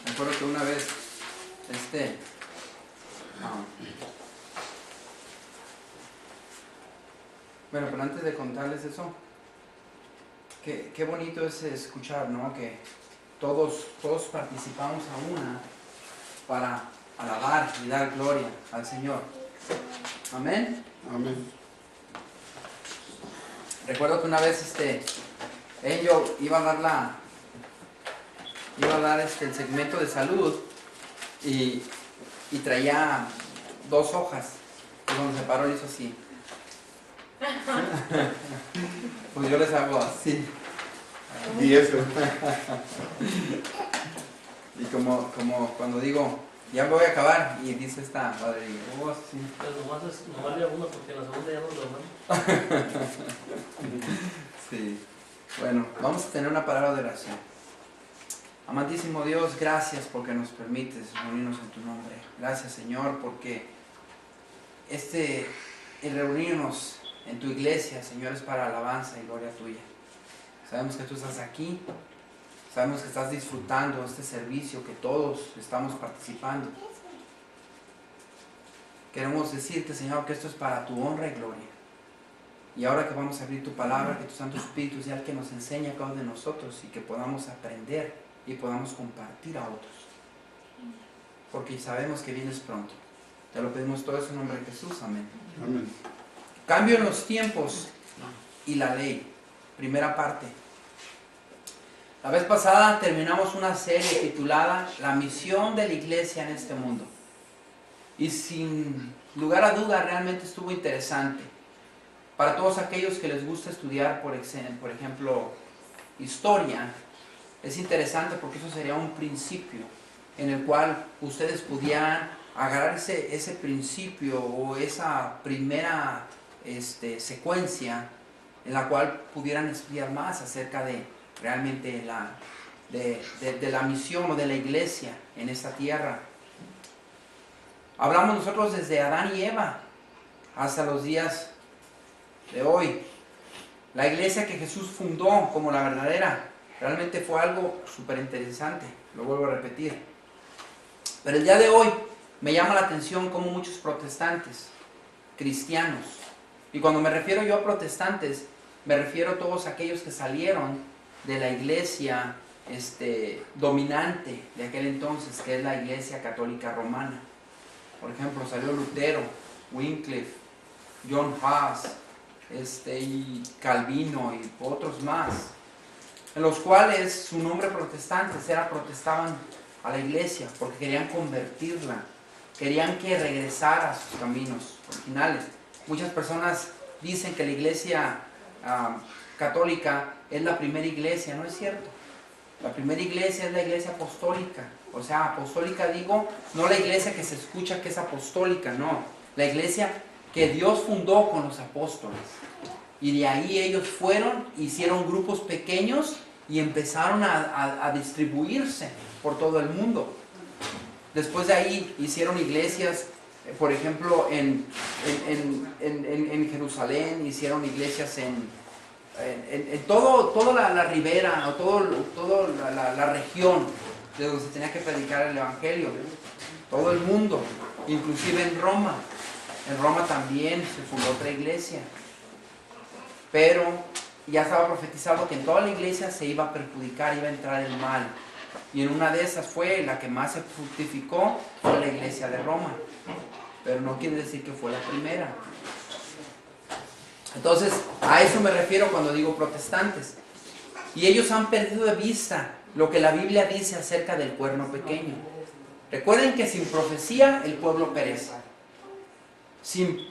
Me acuerdo que una vez, bueno, pero antes de contarles eso, qué bonito es escuchar, ¿no? Que todos participamos a una para alabar y dar gloria al Señor. Amén. Amén. Recuerdo que una vez Angel iba a dar el segmento de salud y traía 2 hojas. Y cuando se paró le hizo así. Pues yo les hago así. Y eso. Y como cuando digo, ya me voy a acabar, y dice esta madre, digo, sí. Pero nomás le uno porque en la segunda ya no lo mando. Sí. Bueno, vamos a tener una palabra de oración. Amantísimo Dios, gracias porque nos permites reunirnos en tu nombre. Gracias, Señor, porque el reunirnos en tu iglesia, Señor, es para alabanza y gloria tuya. Sabemos que tú estás aquí, sabemos que estás disfrutando este servicio que todos estamos participando. Queremos decirte, Señor, que esto es para tu honra y gloria. Y ahora que vamos a abrir tu palabra, que tu Santo Espíritu sea el que nos enseñe a cada uno de nosotros y que podamos aprender y podamos compartir a otros. Porque sabemos que vienes pronto. Te lo pedimos todo eso en nombre de Jesús. Amén. Amén. Cambio en los tiempos y la ley. Primera parte. La vez pasada terminamos una serie titulada La misión de la iglesia en este mundo. Y sin lugar a duda realmente estuvo interesante. Para todos aquellos que les gusta estudiar, por ejemplo, historia, es interesante porque eso sería un principio en el cual ustedes pudieran agarrar ese principio o esa primera secuencia en la cual pudieran estudiar más acerca de realmente de la misión o de la iglesia en esta tierra. Hablamos nosotros desde Adán y Eva hasta los días de hoy. La iglesia que Jesús fundó como la verdadera realmente fue algo súper interesante, lo vuelvo a repetir. Pero el día de hoy me llama la atención cómo muchos protestantes, cristianos, y cuando me refiero yo a protestantes, me refiero a todos aquellos que salieron de la iglesia dominante de aquel entonces, que es la iglesia católica romana. Por ejemplo, salió Lutero, Wycliffe, John Huss, y Calvino y otros más, en los cuales su nombre protestantes protestaban a la iglesia porque querían convertirla, querían que regresara a sus caminos originales. Muchas personas dicen que la iglesia católica es la primera iglesia. No es cierto. La primera iglesia es la iglesia apostólica. O sea, apostólica digo, no la iglesia que se escucha que es apostólica, no. La iglesia que Dios fundó con los apóstoles. Y de ahí ellos fueron, hicieron grupos pequeños y empezaron a distribuirse por todo el mundo. Después de ahí hicieron iglesias, por ejemplo, en Jerusalén, hicieron iglesias en toda la ribera, o toda la región de donde se tenía que predicar el evangelio. Todo el mundo, inclusive en Roma. En Roma también se fundó otra iglesia. Pero ya estaba profetizado que en toda la iglesia se iba a perjudicar, iba a entrar el mal. Y en una de esas fue la que más se fructificó, fue la iglesia de Roma. Pero no quiere decir que fue la primera. Entonces, a eso me refiero cuando digo protestantes. Y ellos han perdido de vista lo que la Biblia dice acerca del cuerno pequeño. Recuerden que sin profecía el pueblo perece. Si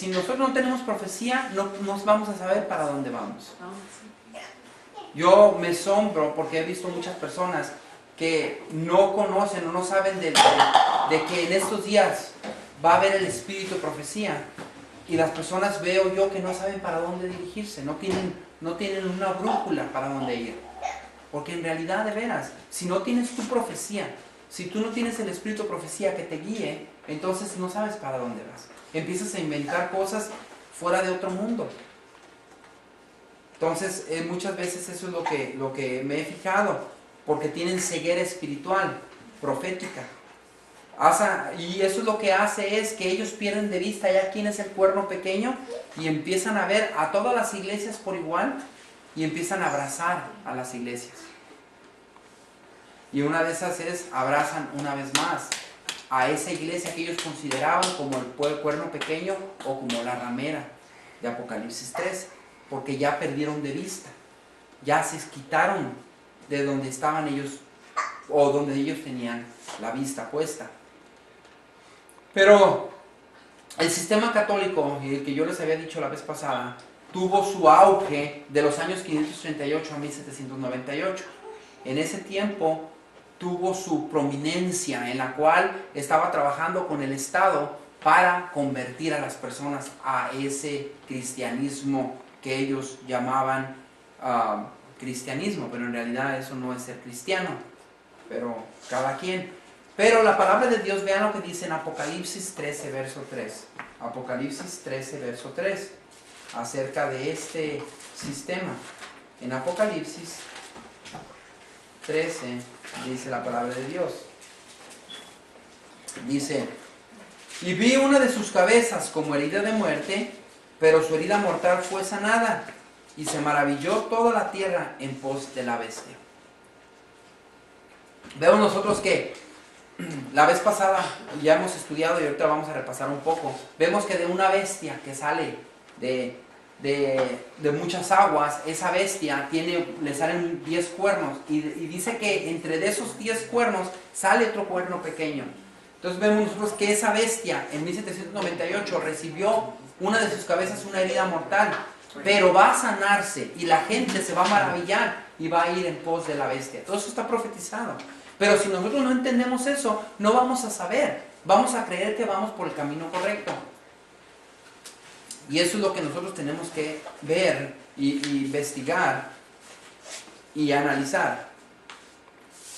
nosotros no tenemos profecía, no nos vamos a saber para dónde vamos. Yo me asombro porque he visto muchas personas que no conocen o no saben de que en estos días va a haber el espíritu de profecía. Y las personas veo yo que no saben para dónde dirigirse, no tienen una brújula para dónde ir. Porque en realidad, de veras, si no tienes tu profecía, si tú no tienes el espíritu de profecía que te guíe, entonces no sabes para dónde vas. Empiezas a inventar cosas fuera de otro mundo. Entonces, muchas veces eso es lo que me he fijado, porque tienen ceguera espiritual, profética. Y eso es lo que hace es que ellos pierden de vista ya quién es el cuerno pequeño y empiezan a ver a todas las iglesias por igual y empiezan a abrazar a las iglesias. Y una de esas es, abrazan una vez más a esa iglesia que ellos consideraban como el cuerno pequeño o como la ramera de Apocalipsis 13, porque ya perdieron de vista, ya se quitaron de donde estaban ellos o donde ellos tenían la vista puesta. Pero el sistema católico, el que yo les había dicho la vez pasada, tuvo su auge de los años 538 a 1798. En ese tiempo tuvo su prominencia, en la cual estaba trabajando con el Estado para convertir a las personas a ese cristianismo que ellos llamaban cristianismo, pero en realidad eso no es ser cristiano, pero cada quien. Pero la palabra de Dios, vean lo que dice en Apocalipsis 13, verso 3. Apocalipsis 13, verso 3, acerca de este sistema. En Apocalipsis 13 dice la palabra de Dios. Dice: y vi una de sus cabezas como herida de muerte, pero su herida mortal fue sanada, y se maravilló toda la tierra en pos de la bestia. Vemos nosotros que la vez pasada ya hemos estudiado y ahorita vamos a repasar un poco. Vemos que de una bestia que sale de muchas aguas, esa bestia le salen 10 cuernos y dice que entre de esos 10 cuernos sale otro cuerno pequeño. Entonces vemos nosotros que esa bestia en 1798 recibió una de sus cabezas una herida mortal, pero va a sanarse y la gente se va a maravillar y va a ir en pos de la bestia. Todo eso está profetizado. Pero si nosotros no entendemos eso, no vamos a saber. Vamos a creer que vamos por el camino correcto. Y eso es lo que nosotros tenemos que ver y investigar y analizar.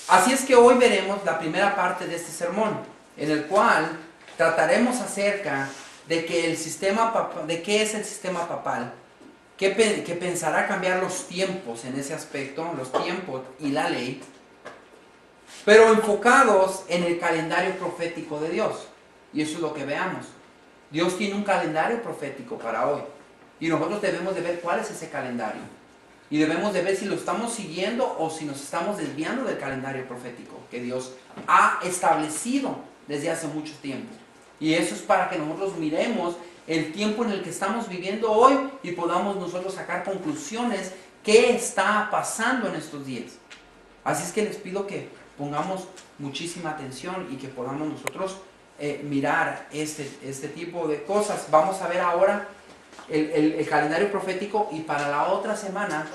Así es que hoy veremos la primera parte de este sermón, en el cual trataremos acerca de que de qué es el sistema papal, que pensará cambiar los tiempos en ese aspecto, los tiempos y la ley, pero enfocados en el calendario profético de Dios. Y eso es lo que veamos. Dios tiene un calendario profético para hoy. Y nosotros debemos de ver cuál es ese calendario. Y debemos de ver si lo estamos siguiendo o si nos estamos desviando del calendario profético que Dios ha establecido desde hace mucho tiempo. Y eso es para que nosotros miremos el tiempo en el que estamos viviendo hoy y podamos nosotros sacar conclusiones qué está pasando en estos días. Así es que les pido que pongamos muchísima atención y que podamos nosotros mirar este tipo de cosas. Vamos a ver ahora el calendario profético y para la otra semana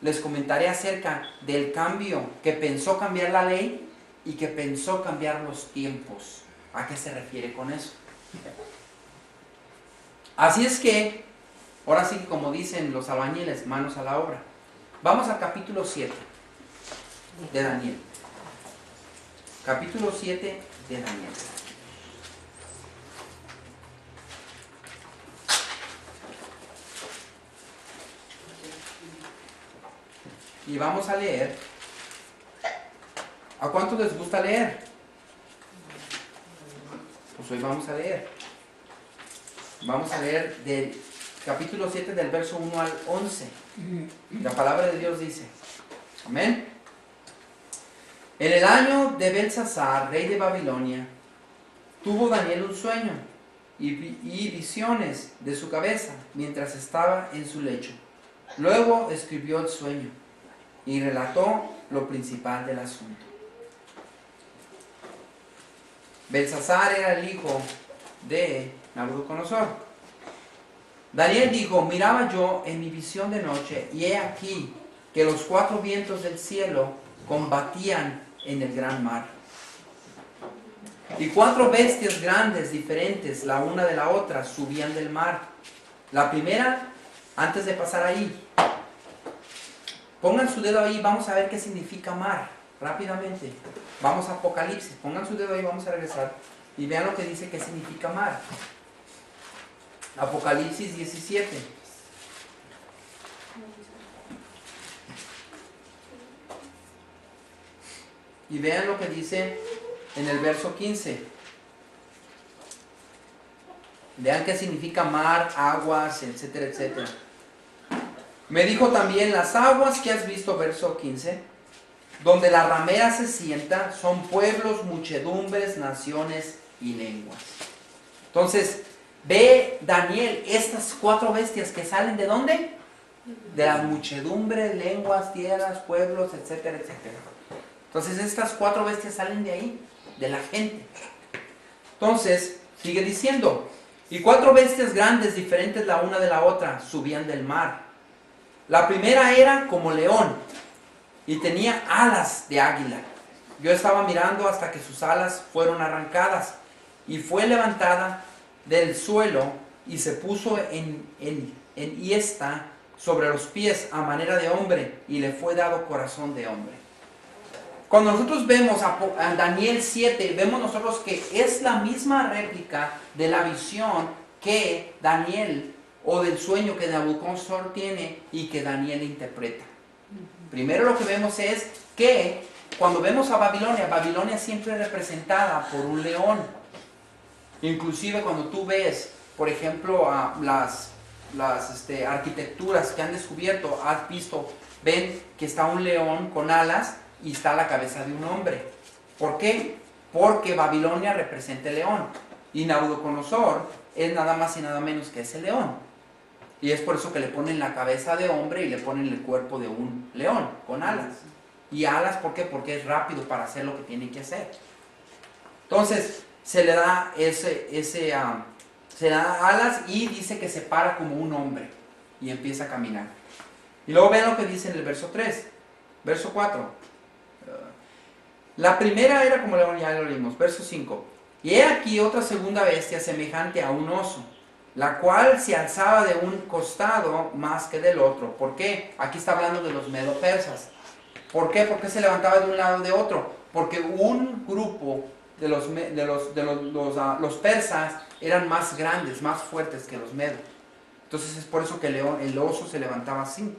les comentaré acerca del cambio que pensó cambiar la ley y que pensó cambiar los tiempos. ¿A qué se refiere con eso? Así es que, ahora sí, como dicen los albañiles, manos a la obra. Vamos al capítulo 7 de Daniel. Capítulo 7 de Daniel. Y vamos a leer. ¿A cuántos les gusta leer? Pues hoy vamos a leer. Vamos a leer del capítulo 7 del verso 1 al 11. La palabra de Dios dice: amén. En el año de Belsasar, rey de Babilonia, tuvo Daniel un sueño y visiones de su cabeza mientras estaba en su lecho. Luego escribió el sueño y relató lo principal del asunto. Belsasar era el hijo de Nabucodonosor. Daniel dijo: miraba yo en mi visión de noche, y he aquí que los 4 vientos del cielo combatían en el gran mar. Y 4 bestias grandes, diferentes, la una de la otra, subían del mar. La primera, antes de pasar ahí, pongan su dedo ahí, vamos a ver qué significa mar, rápidamente. Vamos a Apocalipsis, pongan su dedo ahí, vamos a regresar, y vean lo que dice que significa mar. Apocalipsis 17. Y vean lo que dice en el verso 15. Vean qué significa mar, aguas, etcétera, etcétera. Me dijo también, las aguas que has visto, verso 15, donde la ramera se sienta, son pueblos, muchedumbres, naciones y lenguas. Entonces, ve Daniel, estas 4 bestias que salen ¿de dónde? De las muchedumbres, lenguas, tierras, pueblos, etcétera, etcétera. Entonces, estas 4 bestias salen de ahí, de la gente. Entonces, sigue diciendo, y 4 bestias grandes, diferentes la una de la otra, subían del mar. La primera era como león y tenía alas de águila. Yo estaba mirando hasta que sus alas fueron arrancadas y fue levantada del suelo y se puso en hiesta sobre los pies a manera de hombre y le fue dado corazón de hombre. Cuando nosotros vemos a Daniel 7, vemos nosotros que es la misma réplica de la visión que Daniel, o del sueño que Nabucodonosor tiene y que Daniel interpreta. Primero lo que vemos es que cuando vemos a Babilonia, Babilonia siempre es representada por un león. Inclusive cuando tú ves, por ejemplo, las arquitecturas que han descubierto, has visto, ven que está un león con alas y está la cabeza de un hombre. ¿Por qué? Porque Babilonia representa el león y Nabucodonosor es nada más y nada menos que ese león. Y es por eso que le ponen la cabeza de hombre y le ponen el cuerpo de un león con alas. Y alas, ¿por qué? Porque es rápido para hacer lo que tiene que hacer. Entonces, se le da se le da alas y dice que se para como un hombre y empieza a caminar. Y luego vean lo que dice en el verso 3, verso 4. La primera era como león, ya lo leímos, verso 5. Y he aquí otra segunda bestia semejante a un oso, la cual se alzaba de un costado más que del otro. ¿Por qué? Aquí está hablando de los medo-persas. ¿Por qué? ¿Por qué se levantaba de un lado o de otro? Porque un grupo de los persas eran más grandes, más fuertes que los medos. Entonces es por eso que el oso se levantaba así.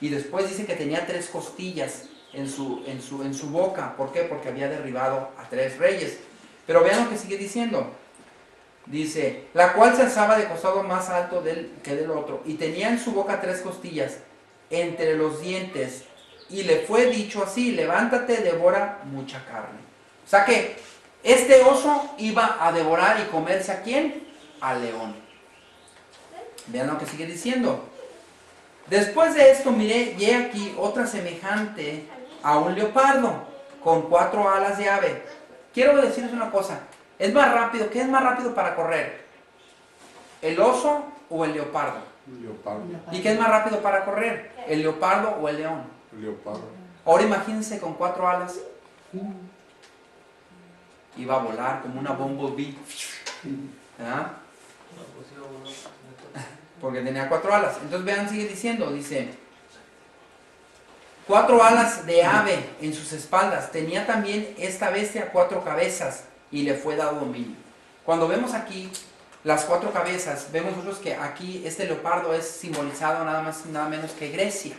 Y después dice que tenía 3 costillas en su boca. ¿Por qué? Porque había derribado a 3 reyes. Pero vean lo que sigue diciendo. Dice, la cual se alzaba de costado más alto que del otro, y tenía en su boca 3 costillas entre los dientes, y le fue dicho así, levántate, devora mucha carne. O sea que este oso iba a devorar y comerse ¿a quién? Al león. Vean lo que sigue diciendo. Después de esto miré, y he aquí otra semejante a un leopardo, con 4 alas de ave. Quiero decirles una cosa. Es más rápido. ¿Qué es más rápido para correr? ¿El oso o el leopardo? Leopardo. ¿Y qué es más rápido para correr? ¿El leopardo o el león? Leopardo. Ahora imagínense con 4 alas. Iba a volar como una bumblebee. ¿Ah? Porque tenía 4 alas. Entonces vean, sigue diciendo, dice 4 alas de ave en sus espaldas. Tenía también esta bestia 4 cabezas y le fue dado dominio. Cuando vemos aquí las 4 cabezas, vemos nosotros que aquí este leopardo es simbolizado nada más y nada menos que Grecia.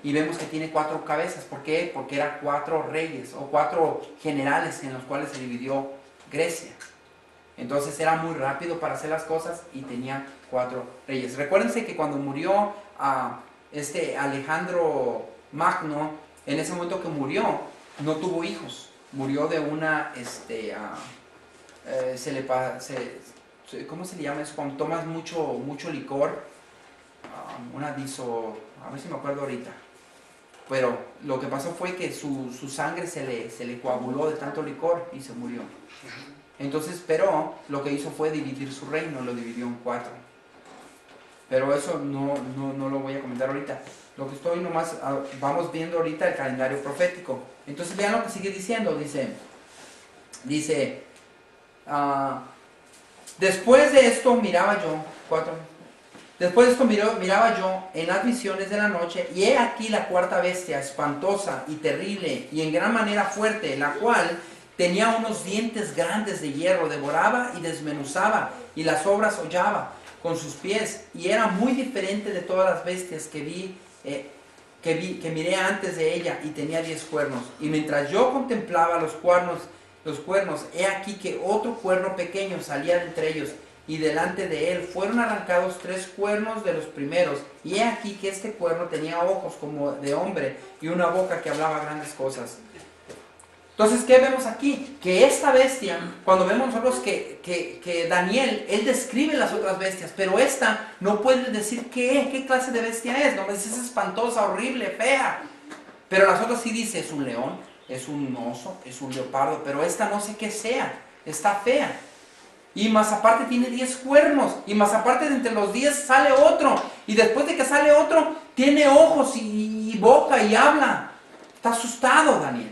Y vemos que tiene 4 cabezas. ¿Por qué? Porque eran 4 reyes o 4 generales en los cuales se dividió Grecia. Entonces era muy rápido para hacer las cosas y tenía 4 reyes. Recuérdense que cuando murió Alejandro Magno, en ese momento que murió, no tuvo hijos. Murió de una, ¿cómo se le llama eso? Cuando tomas mucho licor, a ver si me acuerdo ahorita. Pero lo que pasó fue que su sangre se le coaguló de tanto licor y se murió. Entonces, pero lo que hizo fue dividir su reino, lo dividió en 4. Pero eso no lo voy a comentar ahorita. Lo que estoy nomás, vamos viendo ahorita el calendario profético. Entonces vean lo que sigue diciendo, dice, Después de esto miraba yo, después de esto miraba yo en las visiones de la noche, y he aquí la cuarta bestia, espantosa y terrible, y en gran manera fuerte, la cual tenía unos dientes grandes de hierro, devoraba y desmenuzaba, y las obras hollaba con sus pies, y era muy diferente de todas las bestias que miré antes de ella, y tenía 10 cuernos. Y mientras yo contemplaba los cuernos, he aquí que otro cuerno pequeño salía de entre ellos, y delante de él fueron arrancados 3 cuernos de los primeros, y he aquí que este cuerno tenía ojos como de hombre, y una boca que hablaba grandes cosas. Entonces, ¿qué vemos aquí? Que esta bestia, cuando vemos nosotros que Daniel, él describe las otras bestias, pero esta no puede decir qué clase de bestia es. No me dice, es espantosa, horrible, fea. Pero las otras sí dice, es un león, es un oso, es un leopardo, pero esta no sé qué sea, está fea. Y más aparte tiene 10 cuernos, y más aparte de entre los 10 sale otro, y después de que sale otro, tiene ojos y boca y habla. Está asustado Daniel.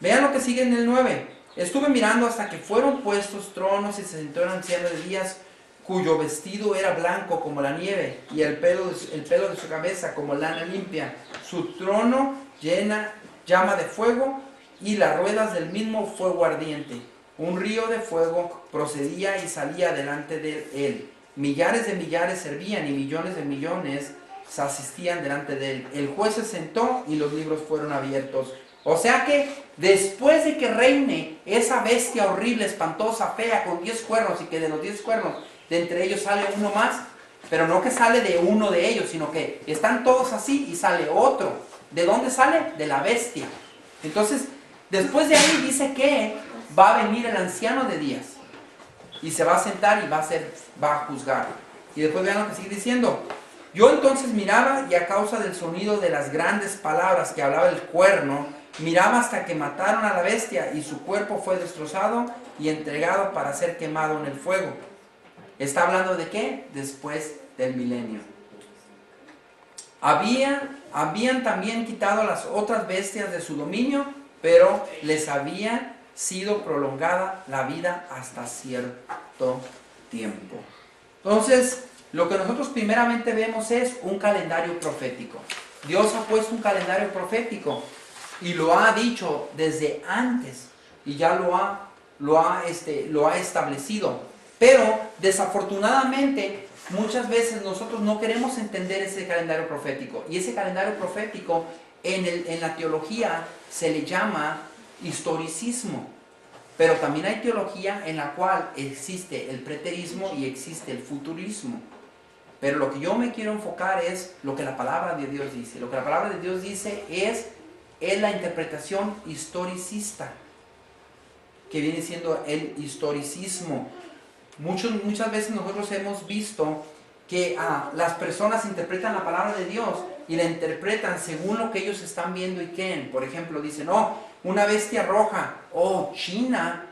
Vean lo que sigue en el 9. Estuve mirando hasta que fueron puestos tronos y se sentó el anciano de días, cuyo vestido era blanco como la nieve, y el pelo de su cabeza como lana limpia. Su trono llama de fuego, y las ruedas del mismo fuego ardiente. Un río de fuego procedía y salía delante de él. Millares de millares servían, y millones de millones se asistían delante de él. El juez se sentó y los libros fueron abiertos. O sea que después de que reine esa bestia horrible, espantosa, fea, con 10 cuernos, y que de los 10 cuernos, de entre ellos sale uno más, pero no que sale de uno de ellos, sino que están todos así y sale otro. ¿De dónde sale? De la bestia. Entonces, después de ahí dice que va a venir el anciano de días y se va a sentar y va a juzgar. Y después vean lo que sigue diciendo. Yo entonces miraba, y a causa del sonido de las grandes palabras que hablaba el cuerno, miraba hasta que mataron a la bestia, y su cuerpo fue destrozado y entregado para ser quemado en el fuego. ¿Está hablando de qué? Después del milenio. Habían también quitado las otras bestias de su dominio, pero les había sido prolongada la vida hasta cierto tiempo. Entonces, lo que nosotros primeramente vemos es un calendario profético. Dios ha puesto un calendario profético y lo ha dicho desde antes, y ya lo ha establecido. Pero desafortunadamente muchas veces nosotros no queremos entender ese calendario profético, y ese calendario profético en la teología se le llama historicismo. Pero también hay teología en la cual existe el preterismo y existe el futurismo. Pero lo que yo me quiero enfocar es lo que la palabra de Dios dice. Lo que la palabra de Dios dice es la interpretación historicista, que viene siendo el historicismo. Muchas veces nosotros hemos visto que las personas interpretan la palabra de Dios y la interpretan según lo que ellos están viendo y creen. Por ejemplo, dicen, una bestia roja, China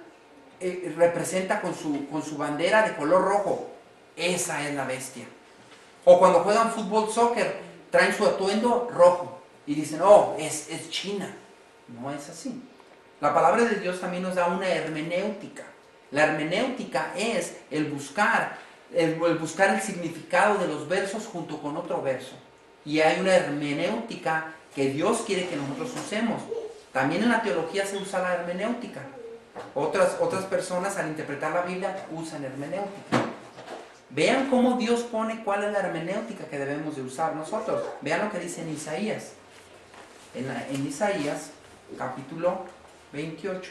representa con su bandera de color rojo, esa es la bestia. O cuando juegan fútbol, soccer, traen su atuendo rojo y dicen, es China. No es así. La palabra de Dios también nos da una hermenéutica. La hermenéutica es el buscar el significado de los versos junto con otro verso. Y hay una hermenéutica que Dios quiere que nosotros usemos. También en la teología se usa la hermenéutica. Otras personas al interpretar la Biblia usan hermenéutica. Vean cómo Dios pone cuál es la hermenéutica que debemos de usar nosotros. Vean lo que dice en Isaías. En Isaías, capítulo 28.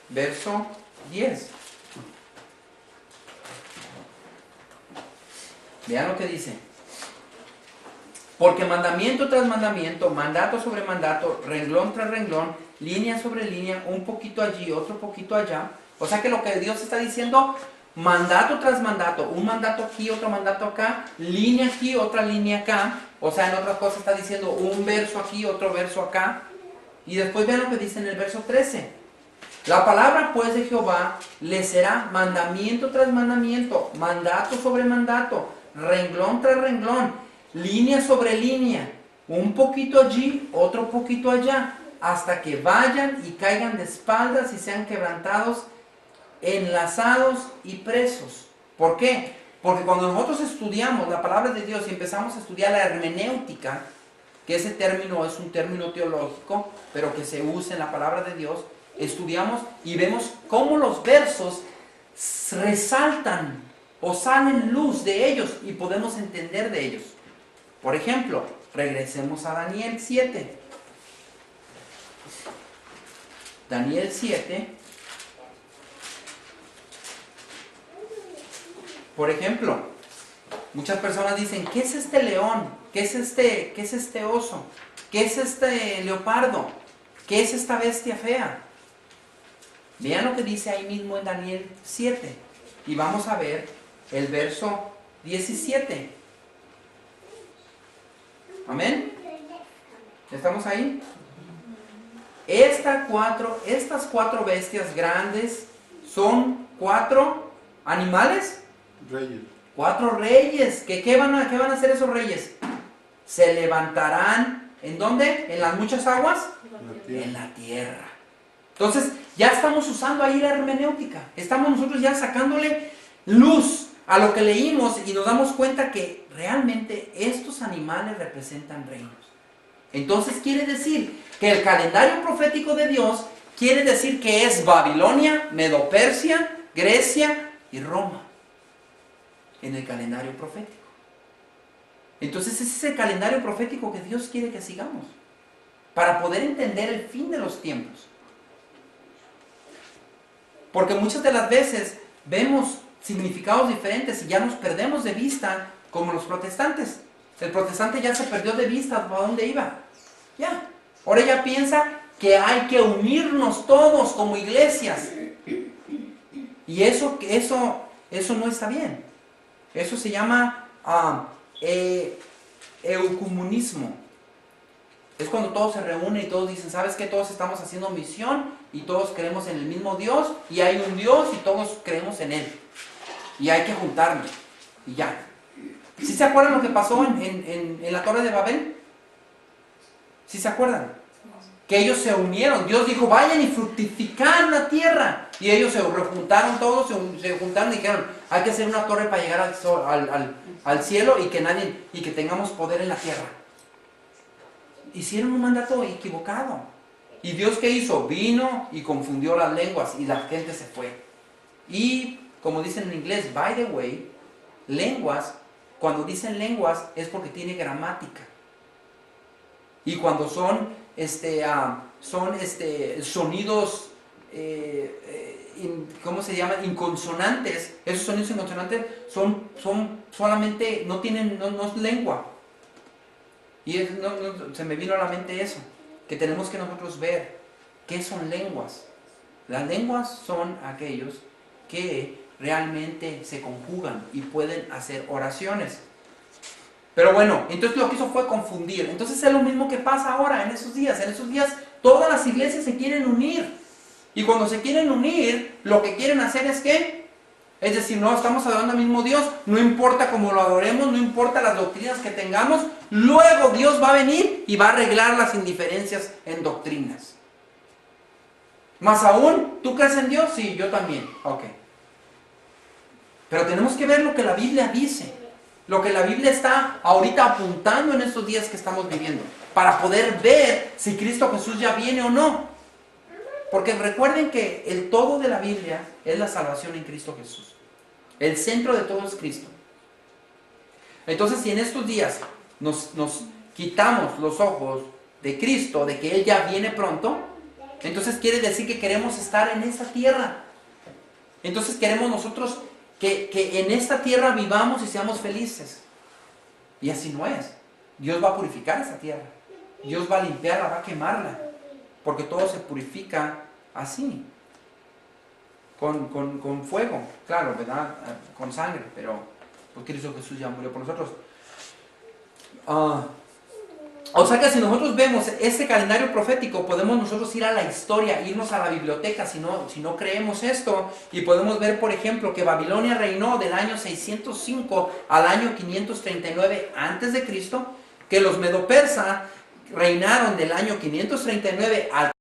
Verso 10. Vean lo que dice. Porque mandamiento tras mandamiento, mandato sobre mandato, renglón tras renglón, línea sobre línea, un poquito allí, otro poquito allá. O sea que lo que Dios está diciendo, mandato tras mandato, un mandato aquí, otro mandato acá, línea aquí, otra línea acá. O sea, en otras cosas está diciendo un verso aquí, otro verso acá. Y después vean lo que dice en el verso 13. La palabra pues de Jehová le será mandamiento tras mandamiento, mandato sobre mandato, renglón tras renglón, línea sobre línea, un poquito allí, otro poquito allá, hasta que vayan y caigan de espaldas y sean quebrantados, enlazados y presos. ¿Por qué? Porque cuando nosotros estudiamos la palabra de Dios y empezamos a estudiar la hermenéutica, que ese término es un término teológico, pero que se usa en la palabra de Dios, estudiamos y vemos cómo los versos resaltan o salen luz de ellos y podemos entender de ellos. Por ejemplo, regresemos a Daniel 7. Daniel 7. Por ejemplo, muchas personas dicen, ¿qué es este león? ¿Qué es este oso? ¿Qué es este leopardo? ¿Qué es esta bestia fea? Vean lo que dice ahí mismo en Daniel 7. Y vamos a ver el verso 17. Amén. ¿Estamos ahí? Estas cuatro bestias grandes son 4 animales. Reyes. 4 reyes. ¿Qué van a hacer esos reyes? Se levantarán. ¿En dónde? ¿En las muchas aguas? En la tierra. Entonces, ya estamos usando ahí la hermenéutica. Estamos nosotros ya sacándole luz a lo que leímos y nos damos cuenta que realmente estos animales representan reinos. Entonces quiere decir que el calendario profético de Dios quiere decir que es Babilonia, Medo-Persia, Grecia y Roma en el calendario profético. Entonces ese es el calendario profético que Dios quiere que sigamos para poder entender el fin de los tiempos. Porque muchas de las veces vemos significados diferentes y ya nos perdemos de vista, como los protestantes. El protestante ya se perdió de vista para dónde iba. Ya. Ahora ya piensa que hay que unirnos todos como iglesias. Y eso no está bien. Eso se llama eucomunismo. Es cuando todos se reúnen y todos dicen, ¿sabes qué? Todos estamos haciendo misión y todos creemos en el mismo Dios y hay un Dios y todos creemos en Él. Y hay que juntarnos. Y ya. ¿Sí se acuerdan lo que pasó en la Torre de Babel? ¿Sí se acuerdan? Que ellos se unieron. Dios dijo, vayan y fructificar la tierra. Y ellos se rejuntaron todos, se juntaron y dijeron, hay que hacer una torre para llegar al cielo y que tengamos poder en la tierra. Hicieron un mandato equivocado. ¿Y Dios qué hizo? Vino y confundió las lenguas y la gente se fue. Y como dicen en inglés, by the way, lenguas, cuando dicen lenguas es porque tiene gramática. Y cuando son sonidos, ¿cómo se llama? Inconsonantes. Esos sonidos inconsonantes son solamente, no es lengua. Y se me vino a la mente eso, que tenemos que nosotros ver qué son lenguas. Las lenguas son aquellos que realmente se conjugan y pueden hacer oraciones. Pero bueno, entonces lo que hizo fue confundir. Entonces es lo mismo que pasa ahora en esos días. En esos días todas las iglesias se quieren unir. Y cuando se quieren unir, lo que quieren hacer es ¿qué? Es decir, no, estamos adorando al mismo Dios, no importa cómo lo adoremos, no importa las doctrinas que tengamos, luego Dios va a venir y va a arreglar las indiferencias en doctrinas. Más aún, ¿tú crees en Dios? Sí, yo también. Ok. Pero tenemos que ver lo que la Biblia dice. Lo que la Biblia está ahorita apuntando en estos días que estamos viviendo. Para poder ver si Cristo Jesús ya viene o no. Porque recuerden que el todo de la Biblia es la salvación en Cristo Jesús. El centro de todo es Cristo. Entonces, si en estos días nos quitamos los ojos de Cristo, de que Él ya viene pronto, entonces quiere decir que queremos estar en esa tierra. Entonces queremos nosotros que en esta tierra vivamos y seamos felices. Y así no es. Dios va a purificar esa tierra. Dios va a limpiarla, va a quemarla. Porque todo se purifica así. Con fuego, claro, ¿verdad? Con sangre, pero pues Cristo Jesús ya murió por nosotros. O sea que si nosotros vemos este calendario profético, podemos nosotros ir a la historia, irnos a la biblioteca si no creemos esto, y podemos ver, por ejemplo, que Babilonia reinó del año 605 al año 539 a.C., que los medo-persa reinaron del año 539 al